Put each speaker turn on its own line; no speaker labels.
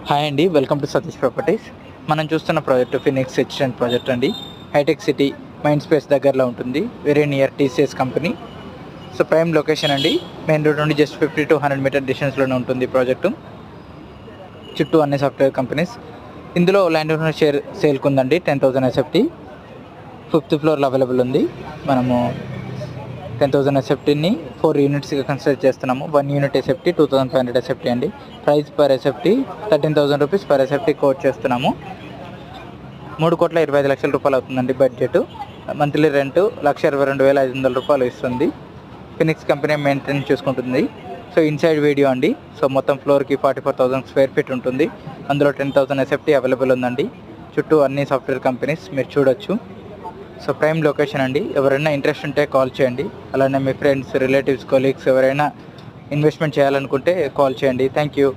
Hi అండి, welcome to Satish properties. మనం చూస్తున్న ప్రాజెక్టు ఫినిక్స్ ఎక్స్టెంట్ ప్రాజెక్ట్ అండి. హైటెక్ సిటీ మైండ్ స్పేస్ దగ్గరలో ఉంటుంది, very near TCS company. So prime location అండి, మెయిన్ రోడ్ నుండి జస్ట్ 50 to 100 మీటర్ డిస్టెన్స్లోనే ఉంటుంది ప్రాజెక్టు. చుట్టూ అన్ని సాఫ్ట్వేర్ కంపెనీస్. ఇందులో ల్యాండ్ ఓనర్ షేర్ సేల్కి ఉందండి, 10,000 ఎస్ఎఫ్టీ. 5th ఫ్లోర్లో అవైలబుల్ ఉంది. మనము 10,000 ఎస్ఎఫ్టీని 4 యూనిట్స్గా కన్సిడర్ చేస్తున్నాము. 1 యూనిట్ ఎస్ఎఫ్టీ 2,500 ఎస్ఎఫ్టీ అండి. Price per SFT 13,000 rupees per SFT coat చేస్తున్నాము. 3,25,00,000 రూపాయలు అవుతుందండి బడ్జెట్. మంత్లీ రెంట్ 1,22,500 రూపాయలు ఇస్తుంది. ఫినిక్స్ కంపెనీ మెయింటైన్ చూసుకుంటుంది. సో ఇన్సైడ్ వీడియో అండి. సో మొత్తం ఫ్లోర్కి 44,000 స్క్వేర్ ఫీట్ ఉంటుంది. అందులో 10,000 ఎస్ఎఫ్టీ అవైలబుల్ ఉందండి. చుట్టూ అన్ని సాఫ్ట్వేర్ కంపెనీస్ మీరు చూడొచ్చు. సో ప్రైమ్ లొకేషన్ అండి. ఎవరైనా ఇంట్రెస్ట్ ఉంటే కాల్ చేయండి. అలానే మీ ఫ్రెండ్స్, రిలేటివ్స్, కొలీగ్స్ ఎవరైనా ఇన్వెస్ట్మెంట్ చేయాలనుకుంటే కాల్ చేయండి. Thank you.